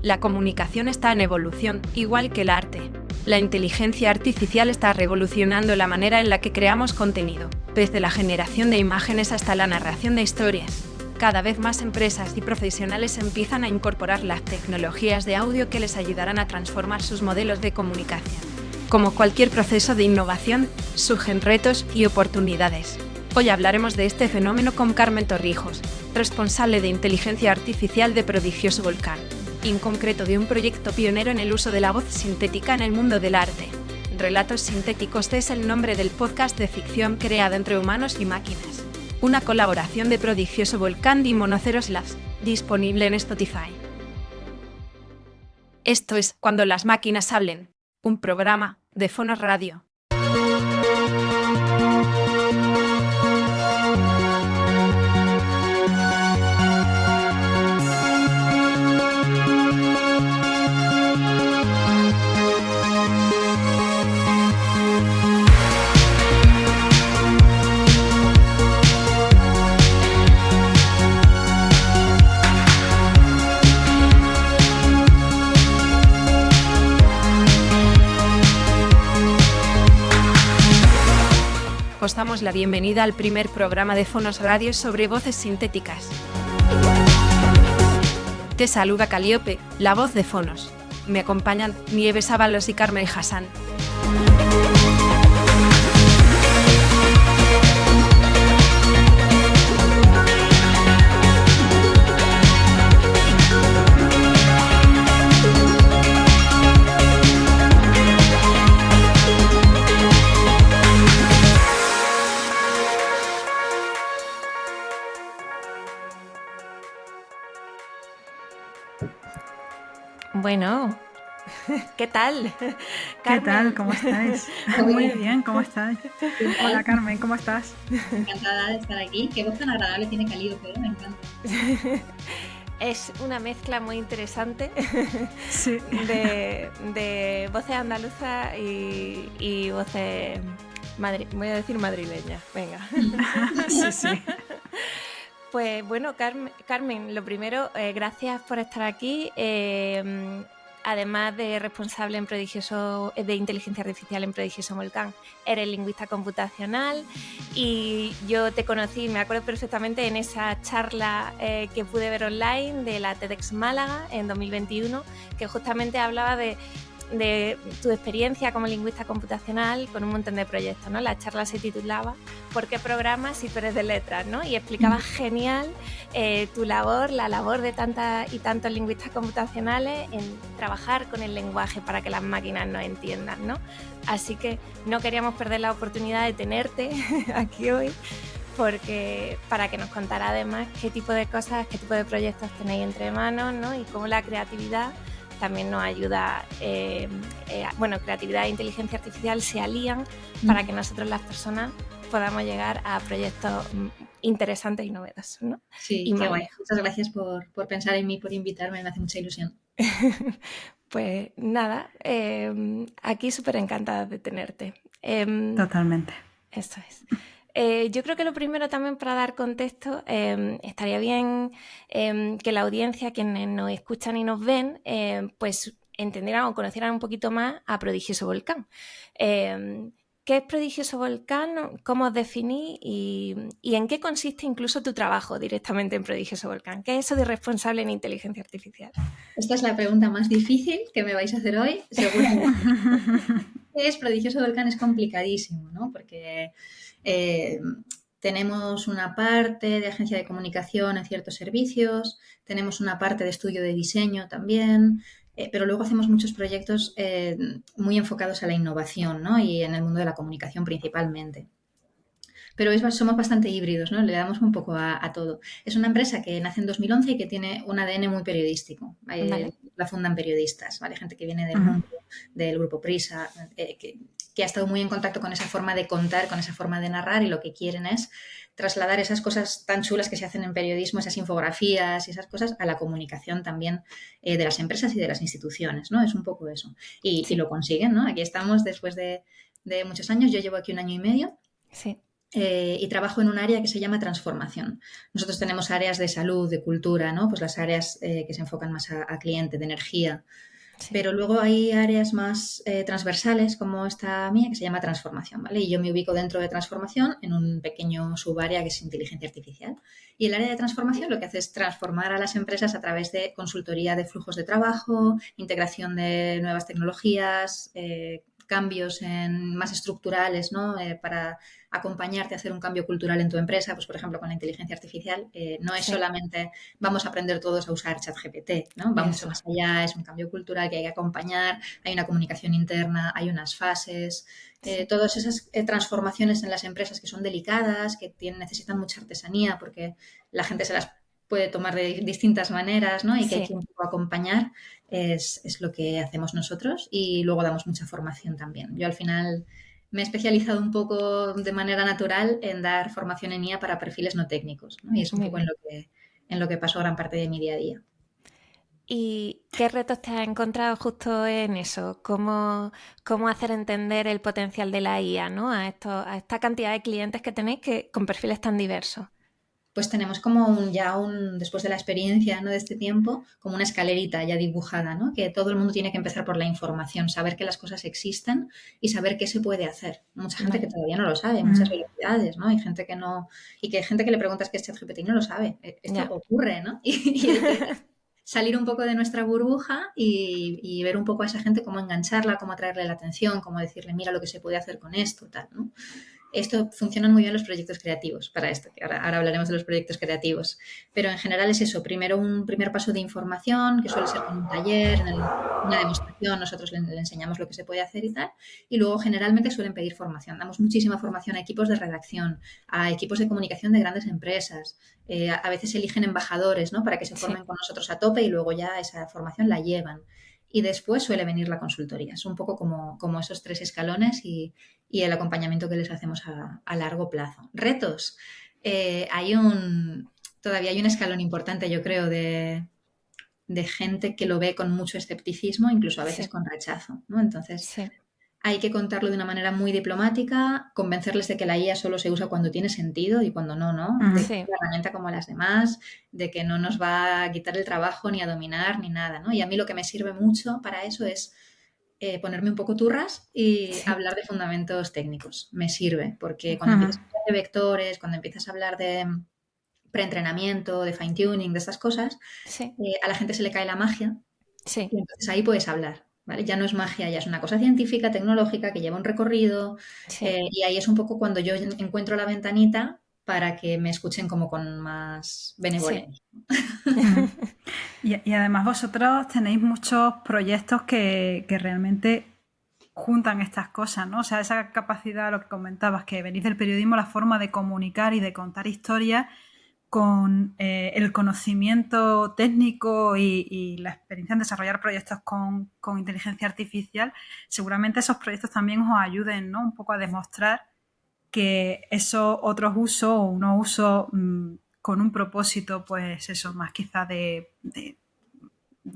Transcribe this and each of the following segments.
La comunicación está en evolución, igual que el arte. La inteligencia artificial está revolucionando la manera en la que creamos contenido, desde la generación de imágenes hasta la narración de historias. Cada vez más empresas y profesionales empiezan a incorporar las tecnologías de audio que les ayudarán a transformar sus modelos de comunicación. Como cualquier proceso de innovación, surgen retos y oportunidades. Hoy hablaremos de este fenómeno con Carmen Torrijos, responsable de inteligencia artificial de Prodigioso Volcán, y en concreto de un proyecto pionero en el uso de la voz sintética en el mundo del arte. Relatos Sintéticos es el nombre del podcast de ficción creado entre humanos y máquinas. Una colaboración de Prodigioso Volcán y Monoceros Labs, disponible en Spotify. Esto es Cuando las máquinas hablen, un programa de Fonos Radio. Os damos la bienvenida al primer programa de Fonos Radio sobre voces sintéticas. Te saluda Calíope, la voz de Fonos. Me acompañan Nieves Ábalos y Carmen Hassan. Bueno, ¿qué tal? ¿Qué tal? ¿Cómo estáis? Muy bien, ¿cómo estáis? Hola Carmen, ¿cómo estás? Encantada de estar aquí. Qué voz tan agradable tiene Calíope, me encanta. Es una mezcla muy interesante Sí. de voces andaluzas y voces, voy a decir madrileñas, venga. Sí, sí. Pues bueno, Carmen, lo primero, gracias por estar aquí. Además de responsable de inteligencia artificial en Prodigioso Volcán, eres lingüista computacional y yo te conocí, me acuerdo perfectamente, en esa charla que pude ver online de la TEDx Málaga en 2021, que justamente hablaba de tu experiencia como lingüista computacional con un montón de proyectos, ¿no? La charla se titulaba ¿Por qué programas si tú eres de letras?, ¿no? Y explicaba genial tu labor, la labor de tantas y tantos lingüistas computacionales en trabajar con el lenguaje para que las máquinas nos entiendan, ¿no? Así que no queríamos perder la oportunidad de tenerte aquí hoy porque para que nos contara además qué tipo de cosas, qué tipo de proyectos tenéis entre manos, ¿no? Y cómo la creatividad también nos ayuda, creatividad e inteligencia artificial se alían para que nosotros las personas podamos llegar a proyectos interesantes y novedosos, ¿no? Sí, y qué guay. Muchas gracias por pensar en mí, por invitarme, me hace mucha ilusión. Pues nada, aquí súper encantada de tenerte. Totalmente. Eso es. Yo creo que lo primero también para dar contexto, estaría bien que la audiencia, quienes nos escuchan y nos ven, pues entendieran o conocieran un poquito más a Prodigioso Volcán. ¿Qué es Prodigioso Volcán? ¿Cómo os definís? Y en qué consiste incluso tu trabajo directamente en Prodigioso Volcán. ¿Qué es eso de responsable en inteligencia artificial? Esta es la pregunta más difícil que me vais a hacer hoy, seguro. ¿Qué es Prodigioso Volcán? Es complicadísimo, ¿no? Porque tenemos una parte de agencia de comunicación en ciertos servicios, tenemos una parte de estudio de diseño también, pero luego hacemos muchos proyectos muy enfocados a la innovación, ¿no? Y en el mundo de la comunicación principalmente. Pero somos bastante híbridos, ¿no? Le damos un poco a todo. Es una empresa que nace en 2011 y que tiene un ADN muy periodístico. Vale. La fundan periodistas, ¿vale? Gente que viene del mundo, del grupo Prisa, que ha estado muy en contacto con esa forma de contar, con esa forma de narrar, y lo que quieren es trasladar esas cosas tan chulas que se hacen en periodismo, esas infografías y esas cosas, a la comunicación también de las empresas y de las instituciones, ¿no? Es un poco eso. Y lo consiguen, ¿no? Aquí estamos después de muchos años. Yo llevo aquí 1 año y medio. Sí. y trabajo en un área que se llama transformación. Nosotros tenemos áreas de salud, de cultura, ¿no? Pues las áreas que se enfocan más a cliente, de energía. Sí. Pero luego hay áreas más transversales como esta mía que se llama transformación, ¿vale? Y yo me ubico dentro de transformación en un pequeño subárea que es inteligencia artificial. Y el área de transformación lo que hace es transformar a las empresas a través de consultoría de flujos de trabajo, integración de nuevas tecnologías, cambios más estructurales, ¿no? Para acompañarte a hacer un cambio cultural en tu empresa, pues por ejemplo con la inteligencia artificial, no es solamente vamos a aprender todos a usar ChatGPT, ¿no? Va mucho más allá, es un cambio cultural que hay que acompañar, hay una comunicación interna, hay unas fases, todas esas transformaciones en las empresas que son delicadas, que necesitan mucha artesanía porque la gente se las puede tomar de distintas maneras, ¿no? Y que hay que un poco acompañar, es lo que hacemos nosotros y luego damos mucha formación también. Yo al final me he especializado un poco de manera natural en dar formación en IA para perfiles no técnicos, ¿no? Y es un poco en lo que paso gran parte de mi día a día. ¿Y qué retos te has encontrado justo en eso? ¿Cómo hacer entender el potencial de la IA, ¿no? A esta cantidad de clientes que tenéis con perfiles tan diversos. Pues tenemos como después de la experiencia, ¿no? De este tiempo, como una escalerita ya dibujada, ¿no? Que todo el mundo tiene que empezar por la información, saber que las cosas existen y saber qué se puede hacer. Mucha gente que todavía no lo sabe, muchas velocidades, ¿no? Hay gente que no, y que hay gente que le preguntas qué es ChatGPT y no lo sabe. Esto ocurre, ¿no? Y hay que salir un poco de nuestra burbuja y ver un poco a esa gente cómo engancharla, cómo atraerle la atención, cómo decirle, mira lo que se puede hacer con esto, tal, ¿no? Esto funcionan muy bien los proyectos creativos para esto, que ahora hablaremos de los proyectos creativos. Pero en general es eso, primero un primer paso de información, que suele ser con un taller, en una demostración, nosotros le enseñamos lo que se puede hacer y tal, y luego generalmente suelen pedir formación. Damos muchísima formación a equipos de redacción, a equipos de comunicación de grandes empresas, a veces eligen embajadores, ¿no? Para que se formen con nosotros a tope y luego ya esa formación la llevan. Y después suele venir la consultoría. Es un poco como esos 3 escalones y el acompañamiento que les hacemos a largo plazo. Retos. Todavía hay un escalón importante, yo creo, de gente que lo ve con mucho escepticismo, incluso a veces con rechazo, ¿no? Entonces, hay que contarlo de una manera muy diplomática, convencerles de que la IA solo se usa cuando tiene sentido y cuando no, ¿no? De que es una herramienta como las demás, de que no nos va a quitar el trabajo ni a dominar ni nada, ¿no? Y a mí lo que me sirve mucho para eso es ponerme un poco turras y hablar de fundamentos técnicos. Me sirve, porque cuando empiezas a hablar de vectores, cuando empiezas a hablar de preentrenamiento, de fine-tuning, de estas cosas, a la gente se le cae la magia y entonces ahí puedes hablar. ¿Vale? Ya no es magia, ya es una cosa científica, tecnológica, que lleva un recorrido y ahí es un poco cuando yo encuentro la ventanita para que me escuchen como con más benevolencia. Y además vosotros tenéis muchos proyectos que realmente juntan estas cosas, ¿no? O sea, esa capacidad, lo que comentabas, que venís del periodismo, la forma de comunicar y de contar historias con el conocimiento técnico y la experiencia en desarrollar proyectos con inteligencia artificial, seguramente esos proyectos también os ayuden, ¿no? Un poco a demostrar que esos otros usos o unos usos con un propósito, pues eso, más quizá de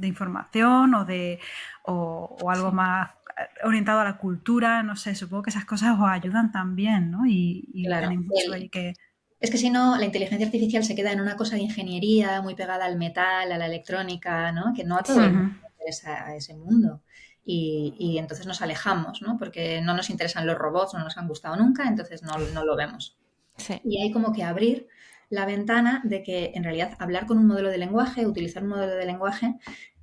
información o algo más orientado a la cultura, no sé, supongo que esas cosas os ayudan también, ¿no? Y claro, tenéis mucho ahí que... Es que si no, la inteligencia artificial se queda en una cosa de ingeniería muy pegada al metal, a la electrónica, ¿no? Que no a todo el mundo le interesa a ese mundo. Y entonces nos alejamos, ¿no? Porque no nos interesan los robots, no nos han gustado nunca, entonces no lo vemos. Y hay como que abrir la ventana de que en realidad hablar con un modelo de lenguaje, utilizar un modelo de lenguaje,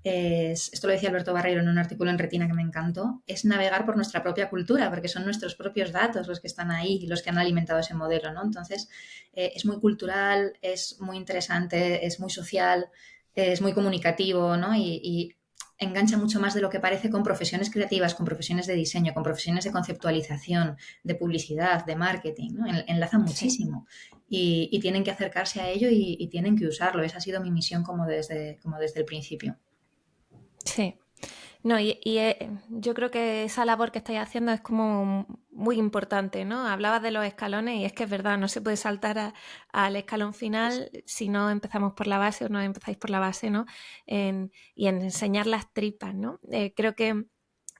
esto lo decía Alberto Barreiro en un artículo en Retina que me encantó, es navegar por nuestra propia cultura, porque son nuestros propios datos los que están ahí, los que han alimentado ese modelo, ¿no? Entonces, es muy cultural, es muy interesante, es muy social, es muy comunicativo, ¿no? Y engancha mucho más de lo que parece con profesiones creativas, con profesiones de diseño, con profesiones de conceptualización, de publicidad, de marketing, ¿no? Enlaza muchísimo y tienen que acercarse a ello y tienen que usarlo. Esa ha sido mi misión como desde el principio. Sí. No, yo creo que esa labor que estáis haciendo es como muy importante, ¿no? Hablabas de los escalones y es que es verdad, no se puede saltar al escalón final si no empezamos por la base o no empezáis por la base, ¿no? Y en enseñar las tripas, ¿no? Creo que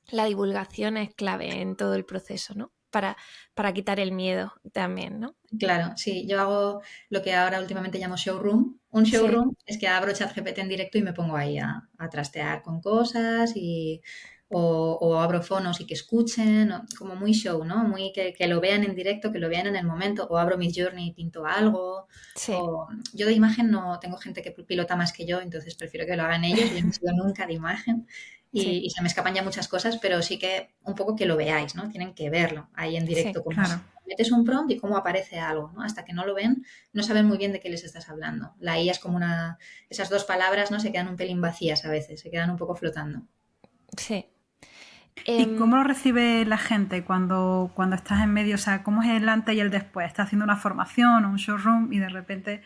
la divulgación es clave en todo el proceso, ¿no? para quitar el miedo también, ¿no? Claro, sí, yo hago lo que ahora últimamente llamo showroom. Un showroom es que abro ChatGPT en directo y me pongo ahí a trastear con cosas o abro fonos y que escuchen, como muy show, ¿no? Muy que lo vean en directo, que lo vean en el momento, o abro Midjourney y pinto algo. Sí. Yo de imagen no tengo gente que pilota más que yo, entonces prefiero que lo hagan ellos. Yo no he sido nunca de imagen y se me escapan ya muchas cosas, pero sí que un poco que lo veáis, ¿no? Tienen que verlo ahí en directo, Sí, como claro. metes un prompt y cómo aparece algo, ¿no? Hasta que no lo ven, no saben muy bien de qué les estás hablando. La IA es como esas dos palabras, ¿no? Se quedan un pelín vacías a veces, se quedan un poco flotando. Sí. ¿Y cómo lo recibe la gente cuando estás en medio? O sea, ¿cómo es el antes y el después? Estás haciendo una formación o un showroom y de repente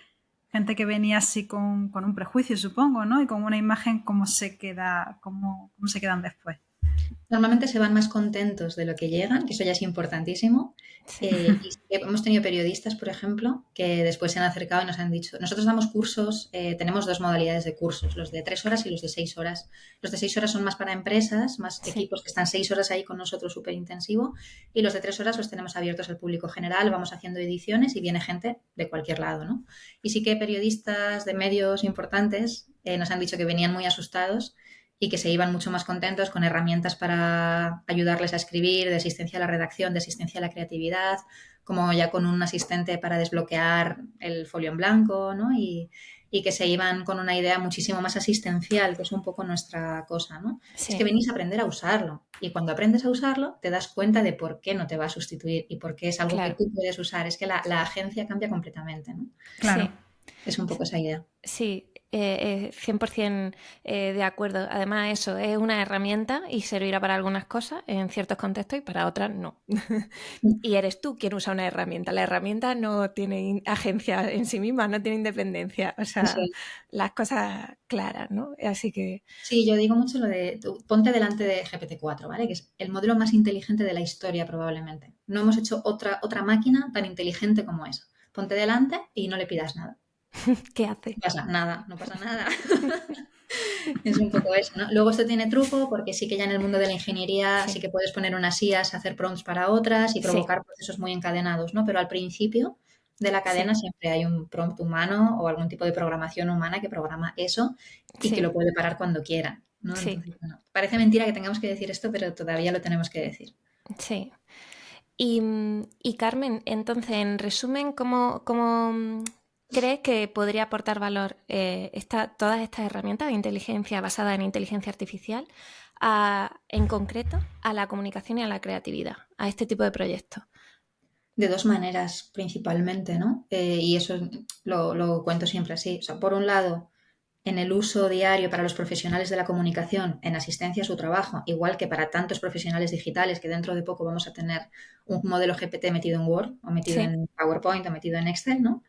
gente que venía así con un prejuicio, supongo, ¿no? Y con una imagen, ¿cómo se quedan después? Normalmente se van más contentos de lo que llegan, que eso ya es importantísimo. Y sí que hemos tenido periodistas, por ejemplo, que después se han acercado y nos han dicho, nosotros damos cursos, tenemos dos modalidades de cursos, los de 3 horas y los de 6 horas. Los de 6 horas son más para empresas, más equipos que están 6 horas ahí con nosotros súper intensivo, y los de 3 horas los tenemos abiertos al público general, vamos haciendo ediciones y viene gente de cualquier lado, ¿no? Y sí que periodistas de medios importantes nos han dicho que venían muy asustados y que se iban mucho más contentos con herramientas para ayudarles a escribir, de asistencia a la redacción, de asistencia a la creatividad, como ya con un asistente para desbloquear el folio en blanco, ¿no? Y que se iban con una idea muchísimo más asistencial, que es un poco nuestra cosa, ¿no? Sí. Es que venís a aprender a usarlo y cuando aprendes a usarlo te das cuenta de por qué no te va a sustituir y por qué es algo que tú puedes usar. Es que la agencia cambia completamente, ¿no? Claro. Sí. Es un poco esa idea. Sí, 100% de acuerdo. Además, eso es una herramienta y servirá para algunas cosas en ciertos contextos y para otras no. Y eres tú quien usa una herramienta. La herramienta no tiene agencia en sí misma, no tiene independencia. O sea, las cosas claras, ¿no? Así que... Sí, yo digo mucho lo de ponte delante de GPT-4, ¿vale? Que es el modelo más inteligente de la historia probablemente. No hemos hecho otra máquina tan inteligente como esa. Ponte delante y no le pidas nada. ¿Qué hace? No pasa nada, no pasa nada. Es un poco eso, ¿no? Luego esto tiene truco porque sí que ya en el mundo de la ingeniería sí que puedes poner unas IAs, hacer prompts para otras y provocar procesos muy encadenados, ¿no? Pero al principio de la cadena siempre hay un prompt humano o algún tipo de programación humana que programa eso y que lo puede parar cuando quiera, ¿no? Entonces, bueno, parece mentira que tengamos que decir esto, pero todavía lo tenemos que decir. Sí. Y Carmen, entonces, en resumen, ¿cómo crees que podría aportar valor todas estas herramientas de inteligencia basada en inteligencia artificial en concreto a la comunicación y a la creatividad, a este tipo de proyectos? De dos maneras principalmente, ¿no? Y eso lo cuento siempre así. O sea, por un lado, en el uso diario para los profesionales de la comunicación, en asistencia a su trabajo, igual que para tantos profesionales digitales que dentro de poco vamos a tener un modelo GPT metido en Word o metido en PowerPoint o metido en Excel, ¿no?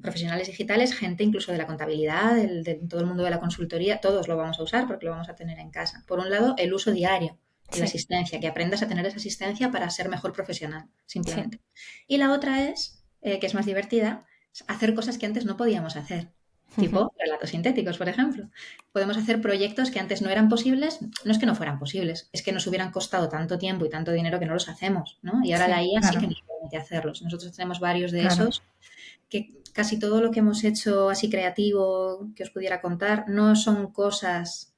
Profesionales digitales, gente incluso de la contabilidad, de todo el mundo de la consultoría, todos lo vamos a usar porque lo vamos a tener en casa. Por un lado, el uso diario de la asistencia, que aprendas a tener esa asistencia para ser mejor profesional, simplemente. Y la otra es, que es más divertida, hacer cosas que antes no podíamos hacer. Tipo relatos sintéticos, por ejemplo. Podemos hacer proyectos que antes no eran posibles, no es que no fueran posibles, es que nos hubieran costado tanto tiempo y tanto dinero que no los hacemos, ¿no? Y ahora la IA sí que nos permite hacerlos. Nosotros tenemos varios de esos, que casi todo lo que hemos hecho así creativo, que os pudiera contar, no son cosas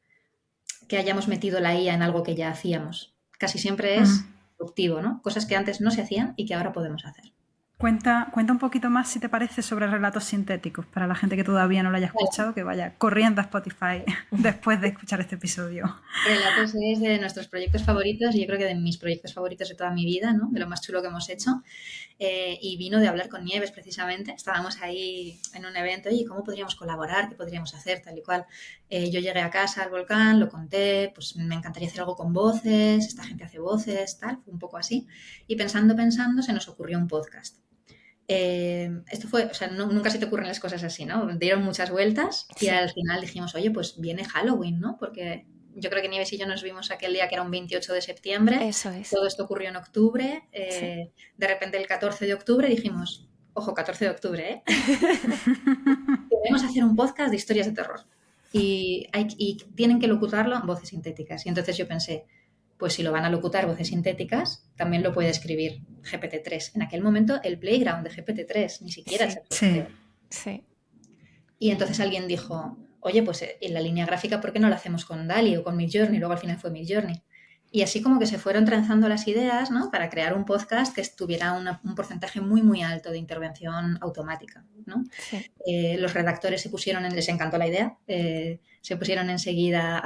que hayamos metido la IA en algo que ya hacíamos. Casi siempre es productivo, ¿no? Cosas que antes no se hacían y que ahora podemos hacer. Cuenta un poquito más, si te parece, sobre relatos sintéticos, para la gente que todavía no lo haya escuchado, que vaya corriendo a Spotify después de escuchar este episodio. Relatos es de nuestros proyectos favoritos y yo creo que de mis proyectos favoritos de toda mi vida, ¿no? De lo más chulo que hemos hecho. Y vino de hablar con Nieves, precisamente. Estábamos ahí en un evento y ¿cómo podríamos colaborar? ¿Qué podríamos hacer? Tal y cual. Yo llegué a casa al Volcán, lo conté, pues me encantaría hacer algo con voces, esta gente hace voces, tal, fue un poco así. Y pensando, se nos ocurrió un podcast. Esto fue, o sea, nunca se te ocurren las cosas así, ¿no? Dieron muchas vueltas y al final dijimos, oye, pues viene Halloween, ¿no? Porque yo creo que Nieves y yo nos vimos aquel día que era un 28 de septiembre. Eso es. Todo esto ocurrió en octubre. De repente el 14 de octubre dijimos, ojo, 14 de octubre, ¿eh? Debemos hacer un podcast de historias de terror. Y tienen que locutarlo en voces sintéticas. Y entonces yo pensé, pues si lo van a locutar voces sintéticas, también lo puede escribir GPT-3. En aquel momento el playground de GPT-3, ni siquiera Sí. Sí. Sí, Y entonces alguien dijo, oye, pues en la línea gráfica, ¿por qué no la hacemos con DALL-E o con Midjourney? Luego al final fue Midjourney. Y así como que se fueron trenzando las ideas, ¿no? Para crear un podcast que tuviera un porcentaje muy, muy alto de intervención automática, ¿no? sí, Los redactores les encantó la idea, se pusieron enseguida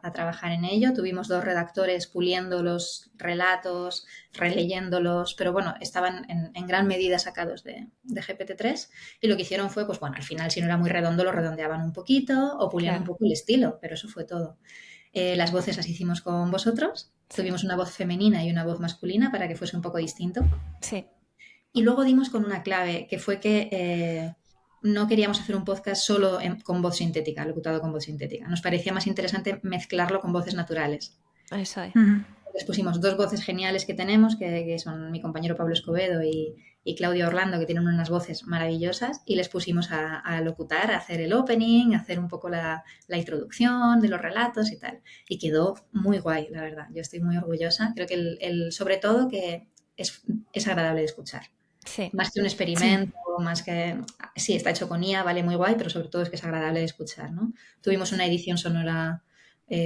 a trabajar en ello. Tuvimos 2 redactores puliendo los relatos, releyéndolos, pero bueno, estaban en gran medida sacados de GPT-3 y lo que hicieron fue, pues bueno, al final si no era muy redondo lo redondeaban un poquito o pulían un claro. poco el estilo, pero eso fue todo. Las voces las hicimos con vosotros, Sí. tuvimos una voz femenina y una voz masculina para que fuese un poco distinto. Sí, Y luego dimos con una clave, que fue que no queríamos hacer un podcast solo con voz sintética, locutado con voz sintética. Nos parecía más interesante mezclarlo con voces naturales. eso es. Ujú. Les pusimos 2 voces geniales que tenemos, que son mi compañero Pablo Escobedo y Claudia Orlando, que tienen unas voces maravillosas, y les pusimos a locutar, a hacer el opening, a hacer un poco la introducción de los relatos y tal. Y quedó muy guay, la verdad. Yo estoy muy orgullosa. Creo que sobre todo que es agradable de escuchar. Sí, Más que un experimento, más que... Sí, está hecho con IA, vale, muy guay, pero sobre todo es que es agradable de escuchar, ¿no? Tuvimos una edición sonora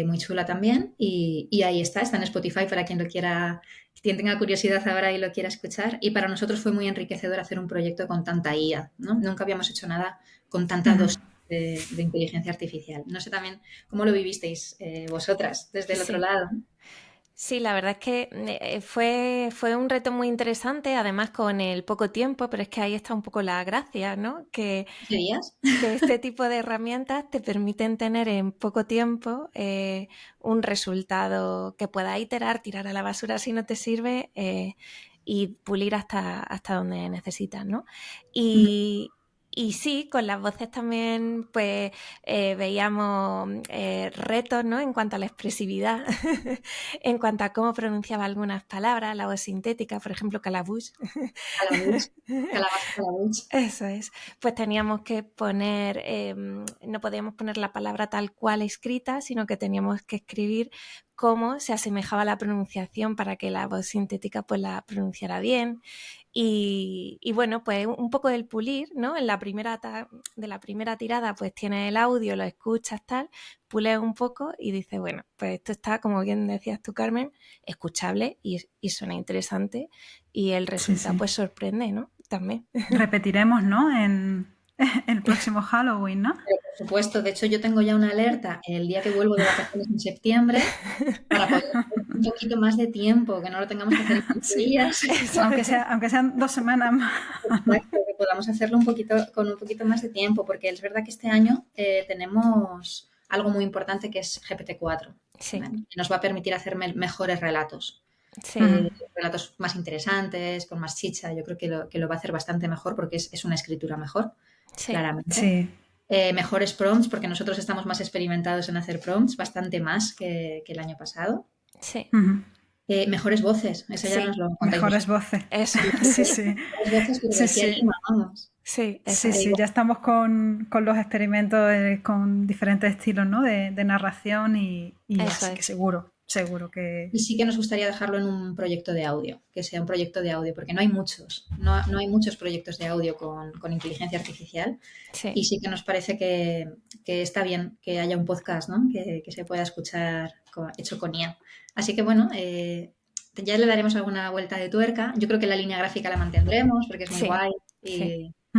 muy chula también y ahí está en Spotify para quien lo quiera, quien tenga curiosidad ahora y lo quiera escuchar. Y para nosotros fue muy enriquecedor hacer un proyecto con tanta IA, ¿no? Nunca habíamos hecho nada con tanta dosis de inteligencia artificial. No sé también cómo lo vivisteis vosotras desde el otro sí. lado. Sí, la verdad es que fue un reto muy interesante, además con el poco tiempo, pero es que ahí está un poco la gracia, ¿no? Que ¿Serías? este tipo de herramientas te permiten tener en poco tiempo un resultado que puedas iterar, tirar a la basura si no te sirve y pulir hasta donde necesitas, ¿no? Y sí, con las voces también pues veíamos retos, ¿no? En cuanto a la expresividad, en cuanto a cómo pronunciaba algunas palabras, la voz sintética, por ejemplo, calabush. Calabuch, calabaza, calabuch. Eso es. Pues teníamos que poner, no podíamos poner la palabra tal cual escrita, sino que teníamos que escribir cómo se asemejaba la pronunciación para que la voz sintética pues la pronunciara bien. Y bueno, pues un poco del pulir, ¿no? En la de la primera tirada pues tienes el audio, lo escuchas tal, pules un poco y dices, bueno, pues esto está, como bien decías tú, Carmen, escuchable y suena interesante y el resultado sí. pues sorprende, ¿no? También. Repetiremos, ¿no? En el próximo Halloween, ¿no? Pero, por supuesto, de hecho yo tengo ya una alerta el día que vuelvo de vacaciones en septiembre para poder hacer un poquito más de tiempo, que no lo tengamos que hacer en 15 Sí. días. Aunque sean 2 semanas más. Exacto, que podamos hacerlo con un poquito más de tiempo, porque es verdad que este año tenemos algo muy importante que es GPT-4, Sí, ¿vale? Que nos va a permitir hacer mejores relatos. sí, Relatos más interesantes, con más chicha. Yo creo que lo va a hacer bastante mejor porque es una escritura mejor, sí, claramente. Sí. Mejores prompts, porque nosotros estamos más experimentados en hacer prompts, bastante más que el año pasado. sí, Mejores voces, eso ya Sí. nos lo contáis Mejores vosotros. voces. eso, Sí, sí. Mejores voces, pero Sí, de aquí a sí. Lima, vamos. sí, Sí, eso. sí, ya estamos con los experimentos con diferentes estilos, ¿no? de narración y Eso así que es. seguro que... Y sí que nos gustaría dejarlo en un proyecto de audio, que sea un proyecto de audio, porque no hay muchos, no hay muchos proyectos de audio con inteligencia artificial. Sí, Y sí que nos parece que está bien que haya un podcast, ¿no? Que se pueda escuchar hecho con IA. Así que bueno, ya le daremos alguna vuelta de tuerca. Yo creo que la línea gráfica la mantendremos porque es muy Sí, guay sí. y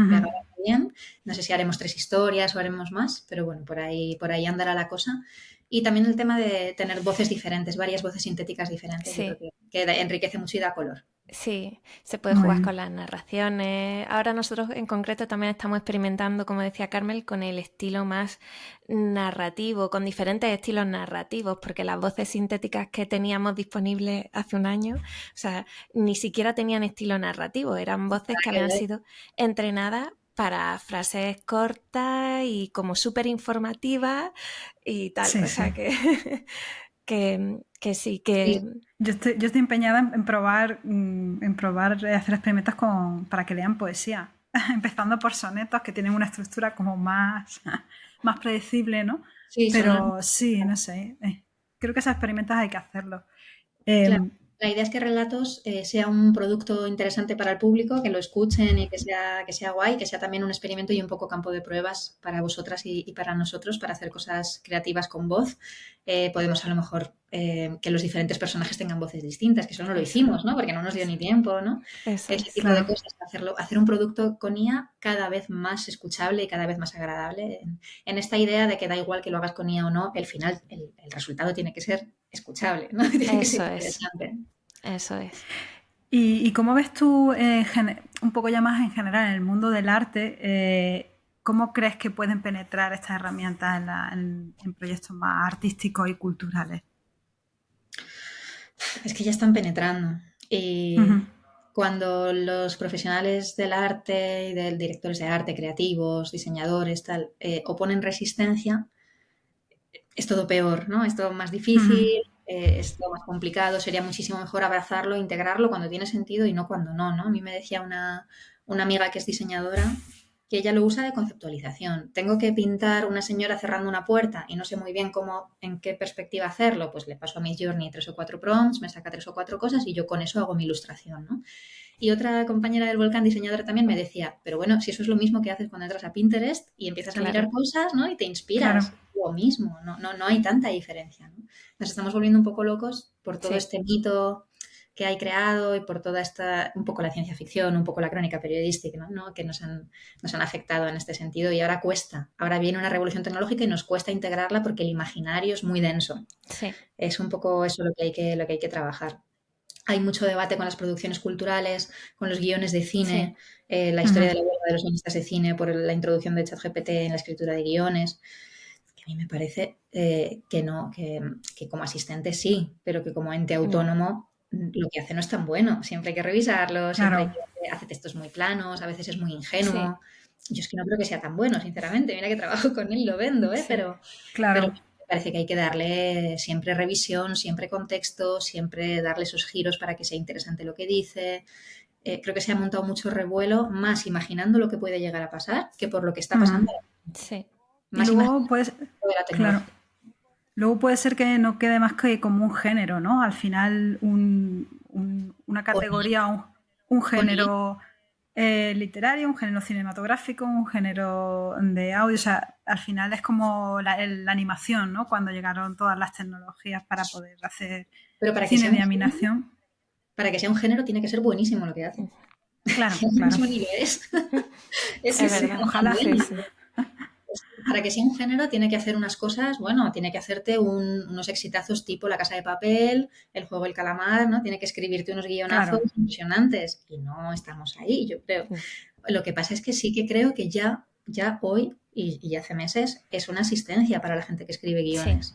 le agarra muy bien. No sé si haremos 3 historias o haremos más, pero bueno, por ahí andará la cosa. Y también el tema de tener voces diferentes, varias voces sintéticas diferentes, Sí. yo creo que enriquece mucho y da color. Sí, se puede Muy jugar bien. con las narraciones. Ahora nosotros en concreto también estamos experimentando, como decía Carmel, con el estilo más narrativo, con diferentes estilos narrativos, porque las voces sintéticas que teníamos disponibles hace un año, o sea, ni siquiera tenían estilo narrativo, eran voces que habían sido entrenadas para frases cortas y como súper informativas y tal. Sí, O sea sí. que sí, que... Yo estoy empeñada en probar hacer experimentos para que lean poesía, empezando por sonetos que tienen una estructura como más predecible, ¿no? Sí, Pero sí, no sé, creo que esos experimentos hay que hacerlos. Claro. La idea es que Relatos sea un producto interesante para el público, que lo escuchen y que sea guay, que sea también un experimento y un poco campo de pruebas para vosotras y para nosotros, para hacer cosas creativas con voz. Podemos a lo mejor que los diferentes personajes tengan voces distintas, que eso no lo hicimos, ¿no? Porque no nos dio ni tiempo, ¿no? Eso Ese es. tipo de cosas, hacer un producto con IA cada vez más escuchable y cada vez más agradable. En esta idea de que da igual que lo hagas con IA o no, el final, el resultado tiene que ser escuchable, ¿no? Tiene que ser interesante. Eso es. ¿Y cómo ves tú, un poco ya más en general, en el mundo del arte, cómo crees que pueden penetrar estas herramientas en proyectos más artísticos y culturales? Es que ya están penetrando. Y cuando los profesionales del arte y del directores de arte, creativos, diseñadores, tal, oponen resistencia, es todo peor, ¿no? Es todo más difícil, es todo más complicado. Sería muchísimo mejor abrazarlo, integrarlo cuando tiene sentido y no cuando no, ¿no? A mí me decía una amiga que es diseñadora que ella lo usa de conceptualización. Tengo que pintar una señora cerrando una puerta y no sé muy bien en qué perspectiva hacerlo, pues le paso a Midjourney 3 o 4 prompts, me saca 3 o 4 cosas y yo con eso hago mi ilustración, ¿no? Y otra compañera del Volcán, diseñadora también, me decía, pero bueno, si eso es lo mismo que haces cuando entras a Pinterest y empiezas a mirar cosas, ¿no? Y te inspiras, lo mismo, no hay tanta diferencia, ¿no? Nos estamos volviendo un poco locos por todo este mito que hay creado y por toda esta, un poco la ciencia ficción, un poco la crónica periodística, ¿no? Que nos han afectado en este sentido y ahora cuesta. Ahora viene una revolución tecnológica y nos cuesta integrarla porque el imaginario es muy denso. Sí. Es un poco eso lo que hay que trabajar. Hay mucho debate con las producciones culturales, con los guiones de cine, la historia de la huelga de los guionistas de cine por la introducción de ChatGPT en la escritura de guiones. Que a mí me parece que no, que como asistente sí, pero que como ente autónomo lo que hace no es tan bueno. Siempre hay que revisarlo, siempre hay que hace textos muy planos, a veces es muy ingenuo. Yo es que no creo que sea tan bueno, sinceramente. Mira que trabajo con él, lo vendo, pero me parece que hay que darle siempre revisión, siempre contexto, siempre darle esos giros para que sea interesante lo que dice. Creo que se ha montado mucho revuelo, más imaginando lo que puede llegar a pasar que por lo que está pasando. Sí. Más luego puede ser que no quede más que como un género, ¿no? Al final una categoría, un género literario, un género cinematográfico, un género de audio. O sea, al final es como la animación, ¿no? Cuando llegaron todas las tecnologías para poder hacer cine de animación. Para que sea un género tiene que ser buenísimo lo que hace. Claro. Mismo nivel es verdad. Ojalá sí. Para que sea un género tiene que hacer unas cosas, bueno, tiene que hacerte unos exitazos tipo La Casa de Papel, El Juego del Calamar, ¿no? Tiene que escribirte unos guionazos impresionantes y no estamos ahí, yo creo. Lo que pasa es que sí que creo que ya hoy y hace meses es una asistencia para la gente que escribe guiones.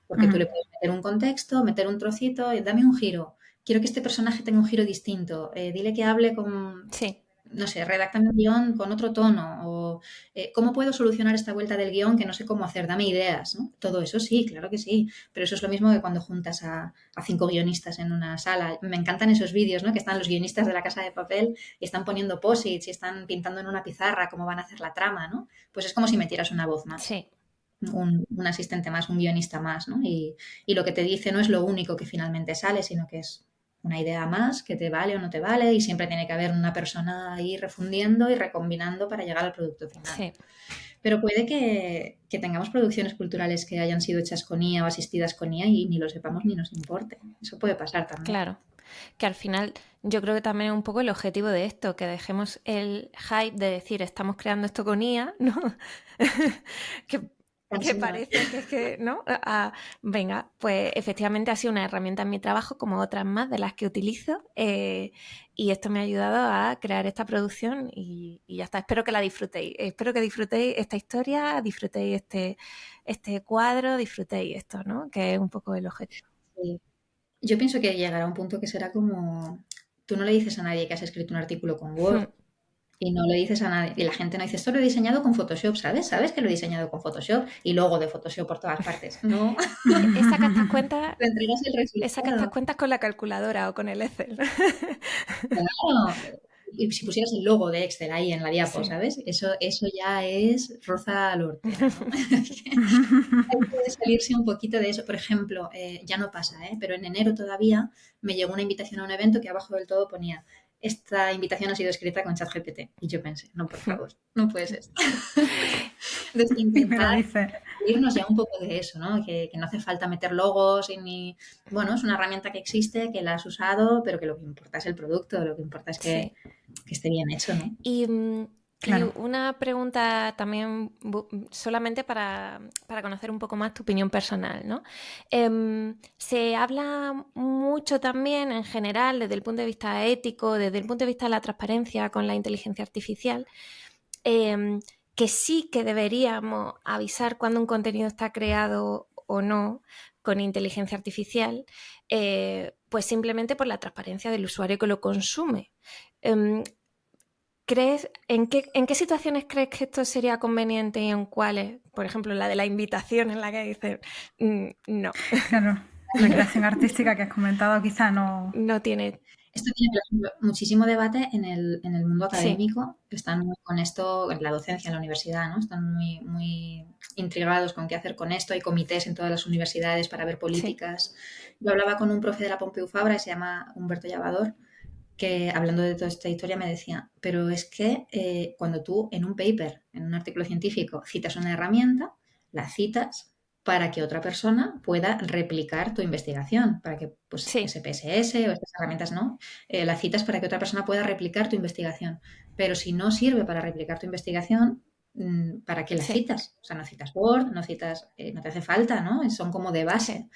Porque tú le puedes meter un contexto, meter un trocito, dame un giro. Quiero que este personaje tenga un giro distinto. Dile que hable con... no sé, redáctame un guión con otro tono o ¿cómo puedo solucionar esta vuelta del guión que no sé cómo hacer? Dame ideas, ¿no? Todo eso sí, claro que sí, pero eso es lo mismo que cuando juntas a 5 guionistas en una sala. Me encantan esos vídeos, ¿no? Que están los guionistas de La Casa de Papel y están poniendo posits y están pintando en una pizarra cómo van a hacer la trama, ¿no? Pues es como si metieras una voz más. Un asistente más, un guionista más, ¿no? Y lo que te dice no es lo único que finalmente sale, sino que es una idea más que te vale o no te vale y siempre tiene que haber una persona ahí refundiendo y recombinando para llegar al producto final. Pero puede que tengamos producciones culturales que hayan sido hechas con IA o asistidas con IA y ni lo sepamos ni nos importe. Eso puede pasar también. Claro, que al final yo creo que también es un poco el objetivo de esto, que dejemos el hype de decir estamos creando esto con IA, ¿no? que parece que es que, ¿no? Venga, pues efectivamente ha sido una herramienta en mi trabajo como otras más de las que utilizo y esto me ha ayudado a crear esta producción y ya está. Espero que la disfrutéis. Espero que disfrutéis esta historia, disfrutéis este cuadro, disfrutéis esto, ¿no? Que es un poco el objetivo. Sí. Yo pienso que llegará un punto que será como... Tú no le dices a nadie que has escrito un artículo con Word. Y no le dices a nadie, y la gente no dice, esto lo he diseñado con Photoshop, ¿sabes? ¿Sabes que lo he diseñado con Photoshop? Y logo de Photoshop por todas partes. No. Esa que estas cuentas con la calculadora o con el Excel. Claro. y si pusieras el logo de Excel ahí en la diapo, Sí. ¿sabes? Eso ya es roza al hortera, ¿no? Hay que salirse un poquito de eso. Por ejemplo, ya no pasa, pero en enero todavía me llegó una invitación a un evento que abajo del todo ponía: esta invitación ha sido escrita con ChatGPT. Y yo pensé, no, por favor, no puede ser. Entonces, Y me lo intentar dice. salirnos ya un poco de eso, ¿no? Que no hace falta meter logos y ni... Bueno, es una herramienta que existe, que la has usado, pero que lo que importa es el producto, lo que importa es que esté bien hecho, ¿no? Y Claro. una pregunta también, solamente para conocer un poco más tu opinión personal, ¿no? Se habla mucho también en general desde el punto de vista ético, desde el punto de vista de la transparencia con la inteligencia artificial, que sí que deberíamos avisar cuando un contenido está creado o no con inteligencia artificial, pues simplemente por la transparencia del usuario que lo consume. ¿En qué situaciones crees que esto sería conveniente y en cuáles? Por ejemplo, la de la invitación en la que dices no. Claro. La creación artística que has comentado quizá no... No tiene... Esto tiene, por ejemplo, muchísimo debate en el mundo Sí. académico, que están muy con esto, en la docencia en la universidad, ¿no? Están muy, muy intrigados con qué hacer con esto. Hay comités en todas las universidades para ver políticas. Yo hablaba con un profe de la Pompeu Fabra, se llama Humberto Llavador, que hablando de toda esta historia me decía, pero es que cuando tú en un paper, en un artículo científico, citas una herramienta, la citas para que otra persona pueda replicar tu investigación, para que pues Sí. SPSS o estas herramientas no, la citas para que otra persona pueda replicar tu investigación. Pero si no sirve para replicar tu investigación, ¿para qué la Sí. citas? O sea, no citas Word, no citas, no te hace falta, ¿no? Son como de base.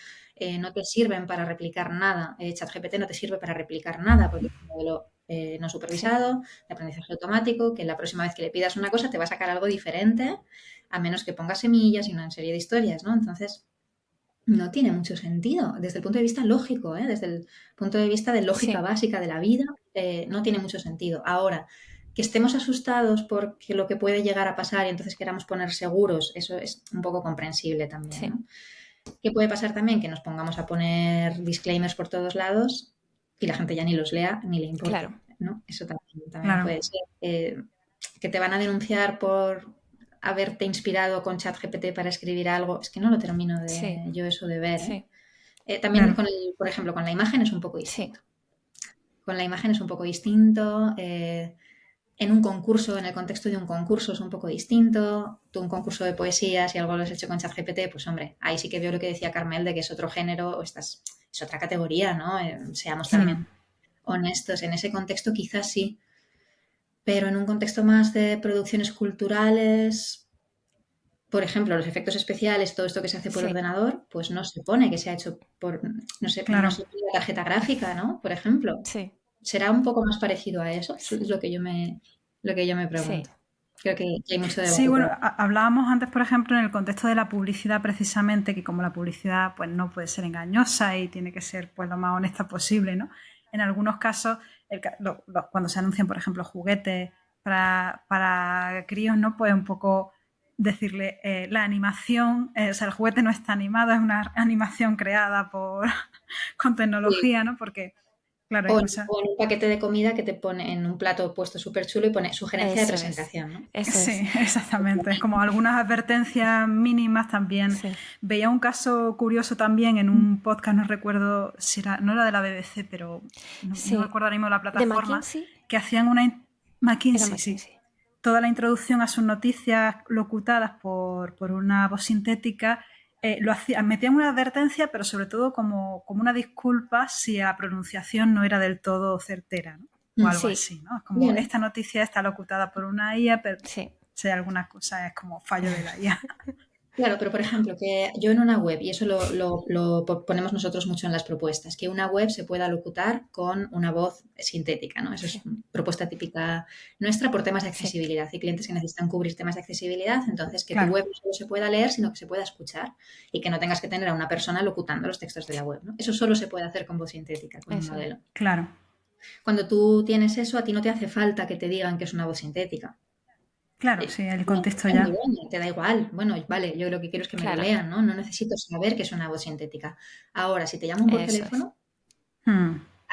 No te sirven para replicar nada. ChatGPT no te sirve para replicar nada porque es un modelo no supervisado, de aprendizaje automático, que la próxima vez que le pidas una cosa te va a sacar algo diferente, a menos que pongas semillas y una serie de historias, ¿no? Entonces, no tiene mucho sentido. Desde el punto de vista lógico, desde el punto de vista de lógica básica de la vida, no tiene mucho sentido. Ahora, que estemos asustados por lo que puede llegar a pasar y entonces queramos poner seguros, eso es un poco comprensible también, ¿no? ¿Qué puede pasar también? Que nos pongamos a poner disclaimers por todos lados y la gente ya ni los lea ni le importe, Claro. ¿no? Eso también Claro. puede ser. Que te van a denunciar por haberte inspirado con ChatGPT para escribir algo. Es que no lo termino de yo eso de ver. También, Claro. por ejemplo, con la imagen es un poco distinto. Con la imagen es un poco distinto. En un concurso, en el contexto de un concurso es un poco distinto. Tú un concurso de poesía, si algo lo has hecho con ChatGPT, pues hombre, ahí sí que veo lo que decía Carmel de que es otro género o es otra categoría, ¿no? Seamos también honestos. En ese contexto quizás sí, pero en un contexto más de producciones culturales, por ejemplo, los efectos especiales, todo esto que se hace por ordenador, pues no se pone que se ha hecho por, no sé, no se pone la tarjeta gráfica, ¿no? Por ejemplo. Sí. ¿Será un poco más parecido a eso? Es lo que yo me pregunto. Creo que hay mucho debate. Sí, bueno, hablábamos antes, por ejemplo, en el contexto de la publicidad, precisamente, que como la publicidad pues no puede ser engañosa y tiene que ser pues lo más honesta posible, ¿no? En algunos casos, cuando se anuncian, por ejemplo, juguetes para críos, ¿no? Pues un poco decirle la animación, o sea, el juguete no está animado, es una animación creada con tecnología, ¿no? Porque claro, o en un paquete de comida que te pone en un plato puesto súper chulo y pone sugerencia de presentación, ¿no? Sí, exactamente. Es como algunas advertencias mínimas también. Veía un caso curioso también en un podcast, no recuerdo si no era de la BBC, pero no me acuerdo ahora mismo de la plataforma. ¿De McKinsey? Que hacían McKinsey, sí. Toda la introducción a sus noticias locutadas por una voz sintética. Metían una advertencia, pero sobre todo como una disculpa si la pronunciación no era del todo certera, ¿no? O algo así, ¿no? Es como esta noticia está locutada por una IA, pero si hay alguna cosa es como fallo de la IA. Claro, pero por ejemplo, que yo en una web, y eso lo ponemos nosotros mucho en las propuestas, que una web se pueda locutar con una voz sintética, ¿no? Eso es una propuesta típica nuestra por temas de accesibilidad. Hay clientes que necesitan cubrir temas de accesibilidad, entonces que tu web no solo se pueda leer, sino que se pueda escuchar y que no tengas que tener a una persona locutando los textos de la web, ¿no? Eso solo se puede hacer con voz sintética, con un modelo. Claro. Cuando tú tienes eso, a ti no te hace falta que te digan que es una voz sintética. Claro, sí, el contexto ya. Te da igual. Bueno, vale, yo lo que quiero es que me lo lean, ¿no? No necesito saber que es una voz sintética. Ahora, si te llaman por teléfono,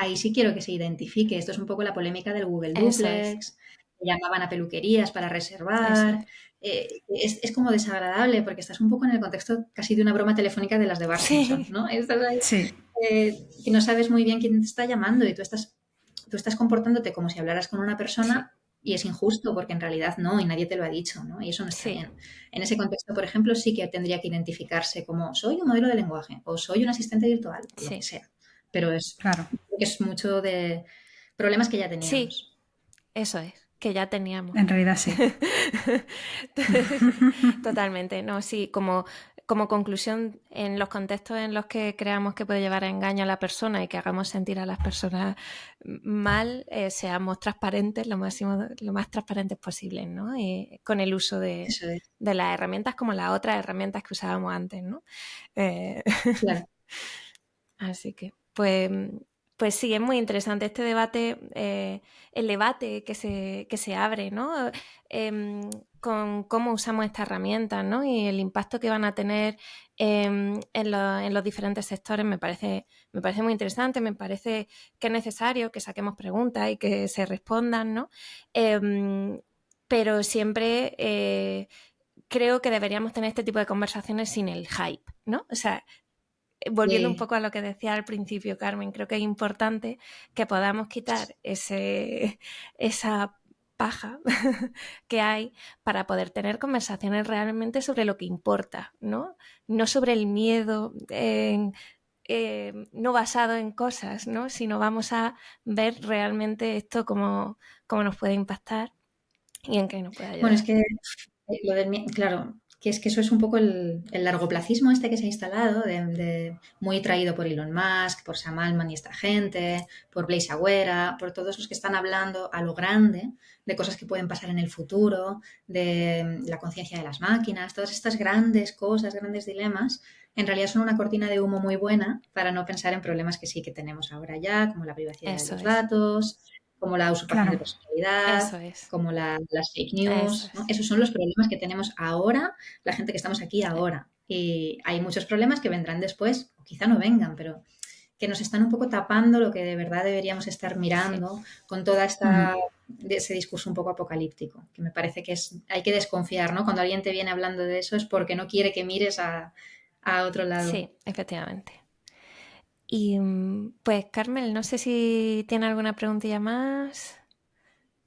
ahí sí quiero que se identifique. Esto es un poco la polémica del Google Eso es. Duplex, que llamaban a peluquerías para Eso reservar. es. Es como desagradable porque estás un poco en el contexto casi de una broma telefónica de las de Bart Simpson, Sí, ¿no? Estás ahí, Sí, que no sabes muy bien quién te está llamando y tú estás comportándote como si hablaras con una sí, persona y es injusto porque en realidad no, y nadie te lo ha dicho, ¿no? Y eso no está sí, bien. En ese contexto, por ejemplo, sí que tendría que identificarse como soy un modelo de lenguaje o soy un asistente virtual, o lo que sí, sea. Pero claro. es mucho de problemas que ya sí, teníamos. eso es, que ya teníamos. En realidad sí. Totalmente, no, sí, como conclusión, en los contextos en los que creamos que puede llevar a engaño a la persona y que hagamos sentir a las personas mal, seamos transparentes, lo más transparentes posible, ¿no? Y con el uso Eso es, de las herramientas como las otras herramientas que usábamos antes, ¿no? Eh, claro. Así que, pues sí, es muy interesante este debate, el debate que se abre, ¿no? Con cómo usamos estas herramientas, ¿no? Y el impacto que van a tener en los diferentes sectores me parece muy interesante, me parece que es necesario que saquemos preguntas y que se respondan, ¿no? Pero siempre creo que deberíamos tener este tipo de conversaciones sin el hype, ¿no? O sea, volviendo un Sí. poco a lo que decía al principio, Carmen, creo que es importante que podamos quitar esa paja que hay para poder tener conversaciones realmente sobre lo que importa, ¿no? No sobre el miedo, no basado en cosas, ¿no? Sino vamos a ver realmente esto cómo nos puede impactar y en qué nos puede Bueno, es ayudar. que claro, que es que eso es un poco el largoplacismo este que se ha instalado, muy traído por Elon Musk, por Sam Altman y esta gente, por Blaise Agüera, por todos los que están hablando a lo grande de cosas que pueden pasar en el futuro, de la conciencia de las máquinas, todas estas grandes cosas, grandes dilemas, en realidad son una cortina de humo muy buena para no pensar en problemas que sí que tenemos ahora ya, como la privacidad de Eso los es, datos, como la usurpación de Claro. eso personalidad, es, como las fake eso news, ¿no? es. Esos son los problemas que tenemos ahora, la gente que estamos aquí Sí, ahora. Y hay muchos problemas que vendrán después, o quizá no vengan, pero que nos están un poco tapando lo que de verdad deberíamos estar sí. mirando con toda Ujú. ese discurso un poco apocalíptico, que me parece que hay que desconfiar, ¿no? Cuando alguien te viene hablando de eso es porque no quiere que mires a otro lado. Sí, efectivamente. Y pues Carmel, no sé si tiene alguna preguntilla más.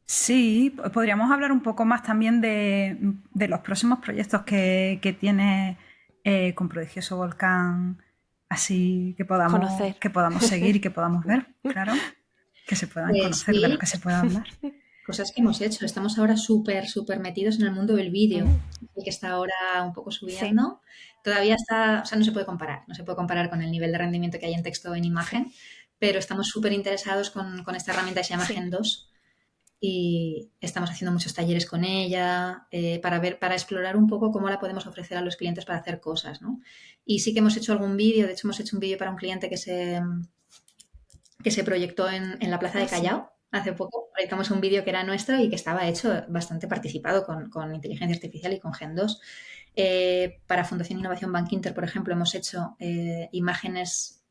Sí, podríamos hablar un poco más también de los próximos proyectos que tiene con Prodigioso Volcán, así Conocer. que podamos seguir y que podamos ver, claro, que se puedan Pues conocer, de los sí, que se pueda hablar. cosas que hemos hecho. Estamos ahora súper metidos en el mundo del vídeo, Mm, el que está ahora un poco sí, subiendo. Todavía está, o sea, no se puede comparar con el nivel de rendimiento que hay en texto o en sí, imagen, pero estamos súper interesados con esta herramienta que se llama sí. Gen 2 y estamos haciendo muchos talleres con ella para explorar un poco cómo la podemos ofrecer a los clientes para hacer cosas, ¿no? Y sí que hemos hecho algún vídeo, de hecho hemos hecho un vídeo para un cliente que se proyectó en la Plaza de Ah, sí. Callao hace poco. Proyectamos un vídeo que era nuestro y que estaba hecho bastante participado con inteligencia artificial y con Gen 2. Para Fundación Innovación Bank Inter, por ejemplo, hemos hecho imágenes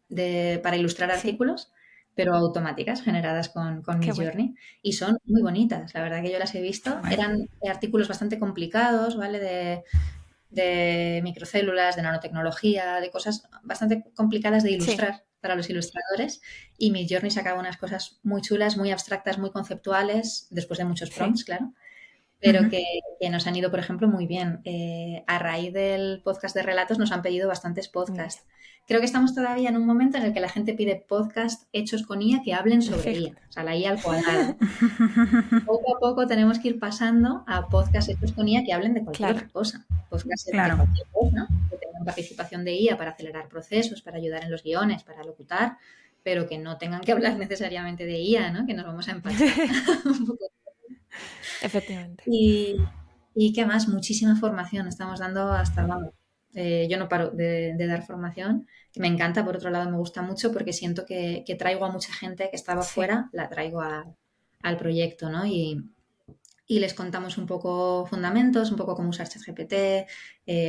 para ilustrar Sí, artículos, pero automáticas, generadas con qué bueno. Midjourney, y son muy bonitas. La verdad que yo las he Qué visto. guay. Eran artículos bastante complicados, ¿vale? De microcélulas, de nanotecnología, de cosas bastante complicadas de Sí, ilustrar para los ilustradores. Y Midjourney sacaba unas cosas muy chulas, muy abstractas, muy conceptuales, después de muchos sí, prompts, claro, pero Ujú. que nos han ido, por ejemplo, muy bien. A raíz del podcast de relatos nos han pedido bastantes muy bien. podcasts. Creo que estamos todavía en un momento en el que la gente pide podcasts hechos con IA que hablen sobre IA, Fíjate. o sea, la IA al cuadrado. Poco a poco tenemos que ir pasando a podcasts hechos con IA que hablen de cualquier Claro, otra cosa. Podcasts de Claro, cualquier cosa, que tengan participación de IA para acelerar procesos, para ayudar en los guiones, para locutar, pero que no tengan que hablar necesariamente de IA, ¿no? Que nos vamos a empachar un poco. efectivamente. Y, y qué más, muchísima formación. Estamos dando hasta, vamos, yo no paro de dar formación, que me encanta, por otro lado me gusta mucho porque siento que traigo a mucha gente que estaba Sí, fuera, la traigo al proyecto, ¿no? y les contamos un poco fundamentos, un poco cómo usar ChatGPT,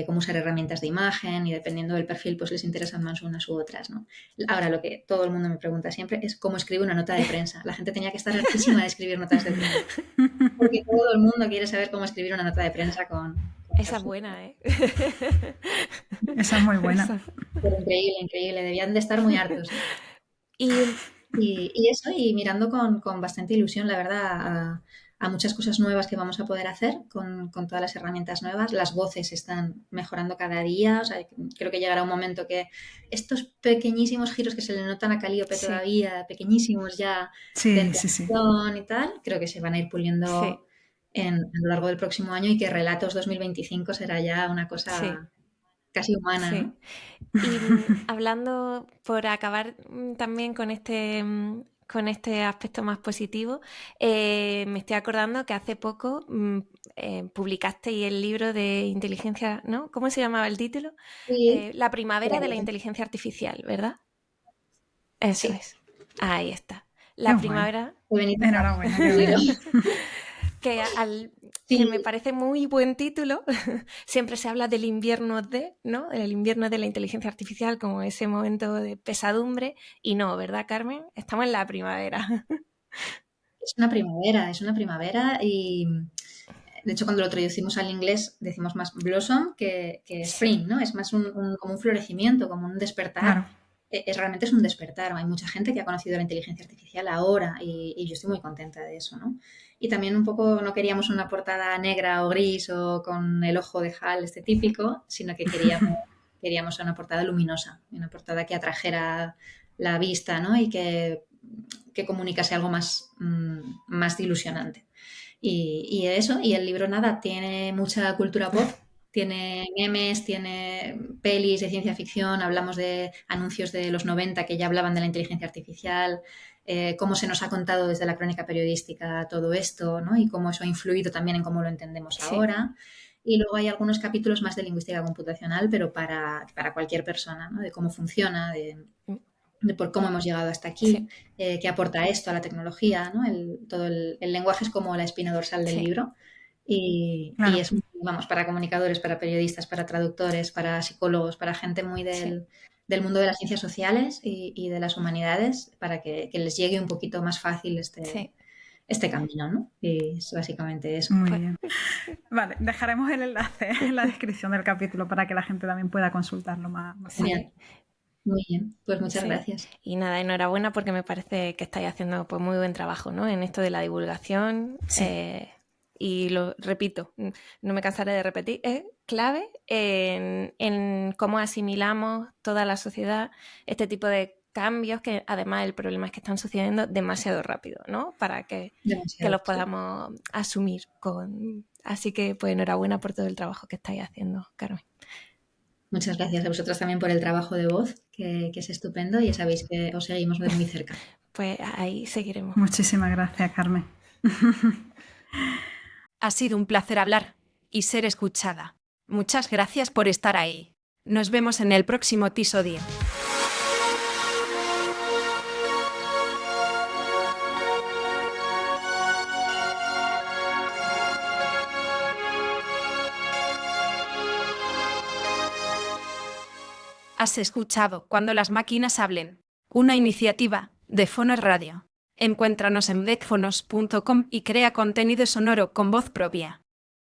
cómo usar herramientas de imagen y dependiendo del perfil pues les interesan más unas u otras, ¿no? Ahora lo que todo el mundo me pregunta siempre es cómo escribo una nota de prensa. La gente tenía que estar hartísima de escribir notas de prensa porque todo el mundo quiere saber cómo escribir una nota de prensa con Esa es buena, ¿eh? Esa es muy buena. Pero increíble, increíble. Debían de estar muy hartos. Y Y eso, y mirando con bastante ilusión, la verdad, a muchas cosas nuevas que vamos a poder hacer con todas las herramientas nuevas. Las voces están mejorando cada día. O sea, creo que llegará un momento que estos pequeñísimos giros que se le notan a Calíope Sí. todavía, pequeñísimos ya de Sí, sí, entonación y tal, creo que se van a ir puliendo Sí. a lo largo del próximo año y que Relatos 2025 será ya una cosa Sí. casi humana, Sí. ¿no? Y hablando, por acabar también con este aspecto más positivo, me estoy acordando que hace poco publicasteis el libro de inteligencia, ¿no? ¿Cómo se llamaba el título? Sí, La primavera de la sí. inteligencia artificial, ¿verdad? Eso Sí. es. Ahí está. Qué La guay. primavera, Enhorabuena. qué bueno. que Sí. me parece muy buen título. Siempre se habla del invierno ¿no? El invierno de la inteligencia artificial como ese momento de pesadumbre y no, ¿verdad, Carmen? Estamos en la primavera. Es una primavera y de hecho cuando lo traducimos al inglés decimos más blossom que spring, ¿no? Es más como un florecimiento, como un despertar. Claro. Realmente es un despertar. Hay mucha gente que ha conocido la inteligencia artificial ahora y yo estoy muy contenta de eso, ¿no? Y también un poco no queríamos una portada negra o gris o con el ojo de Hal, este típico, sino que queríamos una portada luminosa, una portada que atrajera la vista, ¿no? Y que comunicase algo más ilusionante. Y eso, y el libro nada, tiene mucha cultura pop, tiene memes, tiene pelis de ciencia ficción, hablamos de anuncios de los 90 que ya hablaban de la inteligencia artificial, cómo se nos ha contado desde la crónica periodística todo esto, ¿no? Y cómo eso ha influido también en cómo lo entendemos Sí. ahora. Y luego hay algunos capítulos más de lingüística computacional, pero para cualquier persona, ¿no? De cómo funciona, de por cómo hemos llegado hasta aquí, Sí. qué aporta esto a la tecnología, ¿no? Todo el lenguaje es como la espina dorsal del Sí. libro y Claro. es, vamos, para comunicadores, para periodistas, para traductores, para psicólogos, para gente muy del mundo de las ciencias sociales y de las humanidades, para que les llegue un poquito más fácil Sí. este camino, ¿no? Y es básicamente eso. Muy Pues- bien. Vale, dejaremos el enlace en la descripción del capítulo para que la gente también pueda consultarlo más. Genial. Muy bien, pues muchas Sí. gracias. Y nada, enhorabuena porque me parece que estáis haciendo pues muy buen trabajo, ¿no? En esto de la divulgación. Sí. Y lo repito, no me cansaré de repetir, es clave en cómo asimilamos toda la sociedad este tipo de cambios que además el problema es que están sucediendo demasiado rápido, ¿no? Para que Demasiado, los sí. podamos asumir Así que pues enhorabuena por todo el trabajo que estáis haciendo, Carmen. Muchas gracias a vosotros también por el trabajo de voz, que es estupendo y ya sabéis que os seguimos de muy cerca. Pues ahí seguiremos. Muchísimas gracias, Carmen. Ha sido un placer hablar y ser escuchada. Muchas gracias por estar ahí. Nos vemos en el próximo episodio. Has escuchado Cuando las máquinas hablen, una iniciativa de Fonos Radio. Encuéntranos en decfonos.com y crea contenido sonoro con voz propia.